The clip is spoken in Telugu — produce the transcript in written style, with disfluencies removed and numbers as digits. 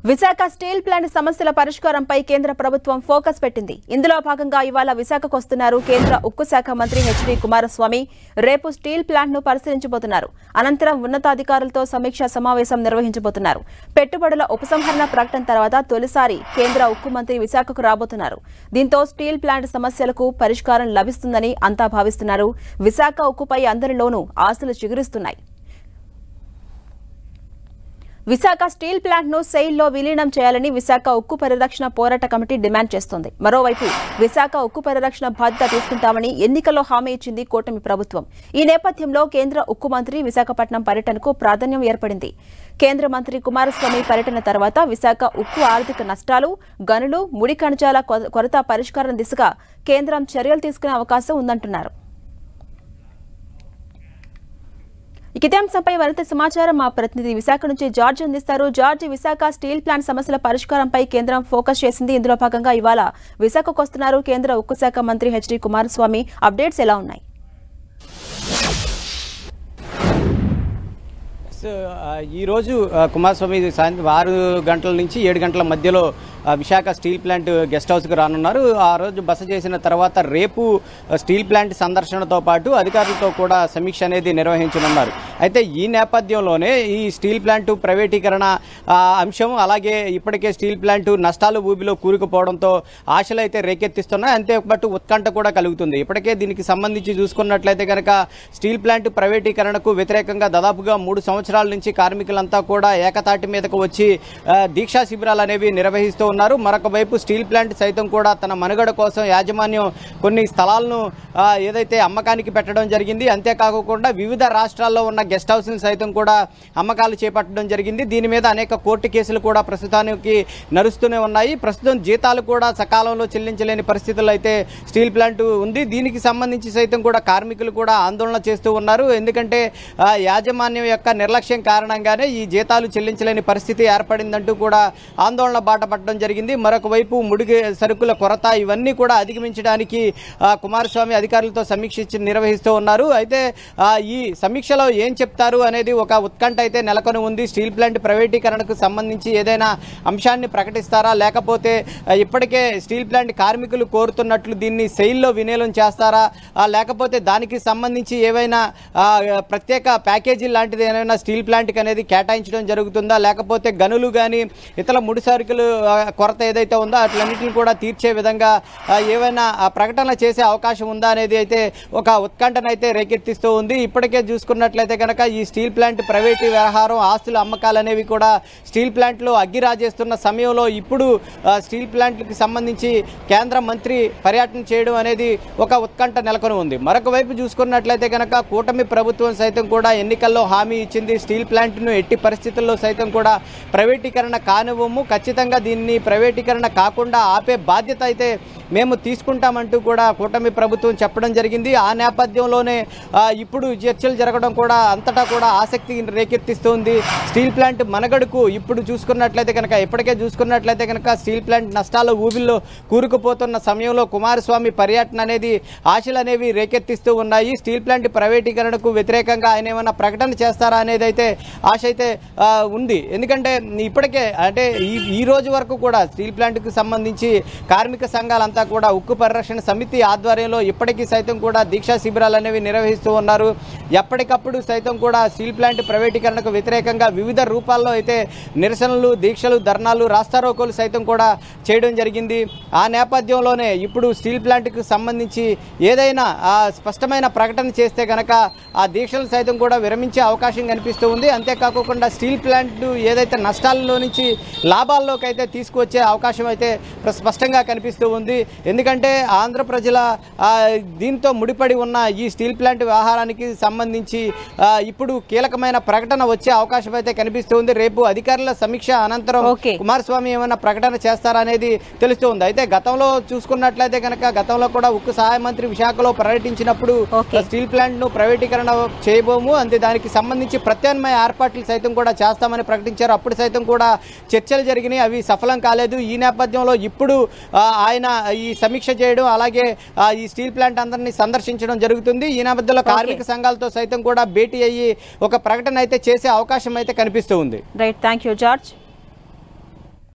విశాఖ స్టీల్ ప్లాంట్ సమస్యల పరిష్కారంపై కేంద్ర ప్రభుత్వం ఫోకస్ పెట్టింది. ఇందులో భాగంగా ఇవాళ విశాఖకు వస్తున్నారు కేంద్ర ఉక్కు శాఖ మంత్రి హెచ్డి కుమారస్వామి. రేపు స్టీల్ ప్లాంట్ ను పరిశీలించబోతున్నారు. అనంతరం ఉన్నతాధికారులతో సమీక్షా సమావేశం నిర్వహించబోతున్నారు. పెట్టుబడుల ఉపసంహరణ ప్రకటన తర్వాత తొలిసారి కేంద్ర ఉక్కు మంత్రి విశాఖకు రాబోతున్నారు. దీంతో స్టీల్ ప్లాంట్ సమస్యలకు పరిష్కారం లభిస్తుందని అంతా భావిస్తున్నారు. విశాఖ ఉక్కుపై అందరిలోనూ ఆశలు చిగురిస్తున్నాయి. విశాఖ స్టీల్ ప్లాంట్ ను సెయిల్లో విలీనం చేయాలని విశాఖ ఉక్కు పరిరక్షణ పోరాట కమిటీ డిమాండ్ చేస్తోంది. మరోవైపు విశాఖ ఉక్కు పరిరక్షణ బాధ్యత తీసుకుంటామని ఎన్నికల్లో హామీ ఇచ్చింది కూటమి ప్రభుత్వం. ఈ నేపథ్యంలో కేంద్ర ఉక్కు మంత్రి విశాఖపట్నం పర్యటనకు ప్రాధాన్యం ఏర్పడింది. కేంద్ర మంత్రి కుమారస్వామి పర్యటన తర్వాత విశాఖ ఉక్కు ఆర్థిక నష్టాలు, గనులు, ముడి ఖనిజాల కొరత పరిష్కారం దిశగా కేంద్రం చర్యలు తీసుకునే అవకాశం ఉందంటున్నారు. ఇదే అంశంపై మరింత సమాచారం మా ప్రతినిధి విశాఖ నుంచి జార్జ్ అందిస్తారు. జార్జ్, విశాఖ స్టీల్ ప్లాంట్ సమస్యల పరిష్కారంపై కేంద్రం ఫోకస్ చేసింది. ఇందులో భాగంగా ఇవాళ విశాఖకు వస్తున్నారు కేంద్ర ఉక్కు శాఖ మంత్రి హెచ్డి కుమారస్వామి. అప్డేట్స్ ఎలా ఉన్నాయి? ఈరోజు కుమారస్వామి సాయంత్రం 6 గంటల నుంచి 7 గంటల మధ్యలో విశాఖ స్టీల్ ప్లాంట్ గెస్ట్ హౌస్కి రానున్నారు. ఆ రోజు బస చేసిన తర్వాత రేపు స్టీల్ ప్లాంట్ సందర్శనతో పాటు అధికారులతో కూడా సమీక్ష అనేది నిర్వహించనున్నారు. అయితే ఈ నేపథ్యంలోనే ఈ స్టీల్ ప్లాంట్ ప్రైవేటీకరణ అంశం, అలాగే ఇప్పటికే స్టీల్ ప్లాంట్ నష్టాలు ఊబిలో కూరుకుపోవడంతో ఆశలు అయితే రేకెత్తిస్తున్నాయి. అంతేపాటు ఉత్కంఠ కూడా కలుగుతుంది. ఇప్పటికే దీనికి సంబంధించి చూసుకున్నట్లయితే కనుక స్టీల్ ప్లాంట్ ప్రైవేటీకరణకు వ్యతిరేకంగా దాదాపుగా 3 సంవత్సరాల నుంచి కార్మికులంతా కూడా ఏకతాటి మీదకు వచ్చి దీక్షా శిబిరాలు అనేవి నిర్వహిస్తూ ఉన్నారు. మరొక వైపు స్టీల్ ప్లాంట్ సైతం కూడా తన మనుగడ కోసం యాజమాన్యం కొన్ని స్థలాలను ఏదైతే అమ్మకానికి పెట్టడం జరిగింది. అంతేకాకుండా వివిధ రాష్ట్రాల్లో ఉన్న గెస్ట్ హౌస్ని సైతం కూడా అమ్మకాలు చేపట్టడం జరిగింది. దీని మీద అనేక కోర్టు కేసులు కూడా ప్రస్తుతానికి నడుస్తూనే ఉన్నాయి. ప్రస్తుతం జీతాలు కూడా సకాలంలో చెల్లించలేని పరిస్థితుల్లో అయితే స్టీల్ ప్లాంట్ ఉంది. దీనికి సంబంధించి సైతం కూడా కార్మికులు కూడా ఆందోళన చేస్తూ ఉన్నారు. ఎందుకంటే యాజమాన్యం యొక్క నిర్లక్ష్యం కారణంగానే ఈ జీతాలు చెల్లించలేని పరిస్థితి ఏర్పడిందంటూ కూడా ఆందోళన బాట పట్టడం జరిగింది. మరొక వైపు ముడి సరుకుల కొరత, ఇవన్నీ కూడా అధిగమించడానికి కుమారస్వామి అధికారులతో సమీక్ష నిర్వహిస్తూ ఉన్నారు. అయితే ఈ సమీక్షలో ఏం చెప్తారు అనేది ఒక ఉత్కంఠ అయితే నెలకొని ఉంది. స్టీల్ ప్లాంట్ ప్రైవేటీకరణకు సంబంధించి ఏదైనా అంశాన్ని ప్రకటిస్తారా, లేకపోతే ఇప్పటికే స్టీల్ ప్లాంట్ కార్మికులు కోరుతున్నట్లు దీన్ని సెయిల్లో విలీనం చేస్తారా, లేకపోతే దానికి సంబంధించి ఏవైనా ప్రత్యేక ప్యాకేజీ లాంటిది ఏమైనా స్టీల్ ప్లాంట్కి అనేది కేటాయించడం జరుగుతుందా, లేకపోతే గనులు కానీ ఇతర ముడి సరుకులు కొరత ఏదైతే ఉందో అట్లన్నింటిని కూడా తీర్చే విధంగా ఏవైనా ప్రకటన చేసే అవకాశం ఉందా అనేది అయితే ఒక ఉత్కంఠనైతే రేకెత్తిస్తూ ఉంది. ఇప్పటికే చూసుకున్నట్లయితే కనుక ఈ స్టీల్ ప్లాంట్ ప్రైవేటు వ్యవహారం, ఆస్తుల అమ్మకాలు అనేవి కూడా స్టీల్ ప్లాంట్లో అగ్గిరాజేస్తున్న సమయంలో ఇప్పుడు స్టీల్ ప్లాంట్కి సంబంధించి కేంద్ర మంత్రి పర్యటన చేయడం అనేది ఒక ఉత్కంఠ నెలకొని ఉంది. మరొక వైపు చూసుకున్నట్లయితే కనుక కూటమి ప్రభుత్వం సైతం కూడా ఎన్నికల్లో హామీ ఇచ్చింది. స్టీల్ ప్లాంట్ను ఎట్టి పరిస్థితుల్లో సైతం కూడా ప్రైవేటీకరణ కానివ్వము, ఖచ్చితంగా దీన్ని ప్రైవేటీకరణ కాకుండా ఆపే బాధ్యత అయితే మేము తీసుకుంటామంటూ కూడా కూటమి ప్రభుత్వం చెప్పడం జరిగింది. ఆ నేపథ్యంలోనే ఇప్పుడు చర్చలు జరగడం కూడా అంతటా కూడా ఆసక్తి రేకెత్తిస్తుంది. స్టీల్ ప్లాంట్ మనగడుకు ఇప్పుడు చూసుకున్నట్లయితే కనుక ఇప్పటికే చూసుకున్నట్లయితే కనుక స్టీల్ ప్లాంట్ నష్టాల ఊబిల్లో కూరుకుపోతున్న సమయంలో కుమారస్వామి పర్యటన అనేది ఆశలు అనేవి రేకెత్తిస్తూ ఉన్నాయి. స్టీల్ ప్లాంట్ ప్రైవేటీకరణకు వ్యతిరేకంగా ఆయన ఏమైనా ప్రకటన చేస్తారా అనేది అయితే ఆశ అయితే ఉంది. ఎందుకంటే ఇప్పటికే అంటే ఈ రోజు వరకు కూడా స్టీల్ ప్లాంట్కు సంబంధించి కార్మిక సంఘాలంతా కూడా ఉక్కు పరిరక్షణ సమితి ఆధ్వర్యంలో ఇప్పటికీ సైతం కూడా దీక్షా శిబిరాలు అనేవి నిర్వహిస్తూ ఉన్నారు. ఎప్పటికప్పుడు సైతం కూడా స్టీల్ ప్లాంట్ ప్రైవేటీకరణకు వ్యతిరేకంగా వివిధ రూపాల్లో అయితే నిరసనలు, దీక్షలు, ధర్నాలు, రాస్తారోకోలు సైతం కూడా చేయడం జరిగింది. ఆ నేపథ్యంలోనే ఇప్పుడు స్టీల్ ప్లాంట్కు సంబంధించి ఏదైనా స్పష్టమైన ప్రకటన చేస్తే కనుక ఆ దీక్షలు సైతం కూడా విరమించే అవకాశం కనిపిస్తూ ఉంది. అంతేకాకుండా స్టీల్ ప్లాంట్ ఏదైతే నష్టాల్లో నుంచి లాభాల్లోకి అయితే తీసుకువచ్చే అవకాశం అయితే స్పష్టంగా కనిపిస్తూ ఉంది. ఎందుకంటే ఆంధ్ర ప్రజల దీంతో ముడిపడి ఉన్న ఈ స్టీల్ ప్లాంట్ వ్యవహారానికి సంబంధించి ఇప్పుడు కీలకమైన ప్రకటన వచ్చే అవకాశం అయితే కనిపిస్తుంది. రేపు అధికారుల సమీక్ష అనంతరం కుమారస్వామి ఏమైనా ప్రకటన చేస్తారా అనేది తెలుస్తుంది. అయితే గతంలో చూసుకున్నట్లయితే కనుక గతంలో కూడా ఉక్కు సహాయ మంత్రి విశాఖలో పర్యటించినప్పుడు స్టీల్ ప్లాంట్ ను ప్రైవేటీకరణ చేయబోము, అంతే దానికి సంబంధించి ప్రత్యామ్నాయ ఏర్పాట్లు సైతం కూడా చేస్తామని ప్రకటించారు. అప్పుడు సైతం కూడా చర్చలు జరిగినాయి, అవి సఫలం కాలేదు. ఈ నేపథ్యంలో ఇప్పుడు ఆయన ఈ సమీక్ష చేయడం, అలాగే ఈ స్టీల్ ప్లాంట్ అందరినీ సందర్శించడం జరుగుతుంది. ఈ నేపథ్యంలో కార్మిక సంఘాలతో సైతం కూడా భేటీ అయ్యి ఒక ప్రకటన అయితే చేసే అవకాశం అయితే కనిపిస్తూ ఉంది. Right, thank you George.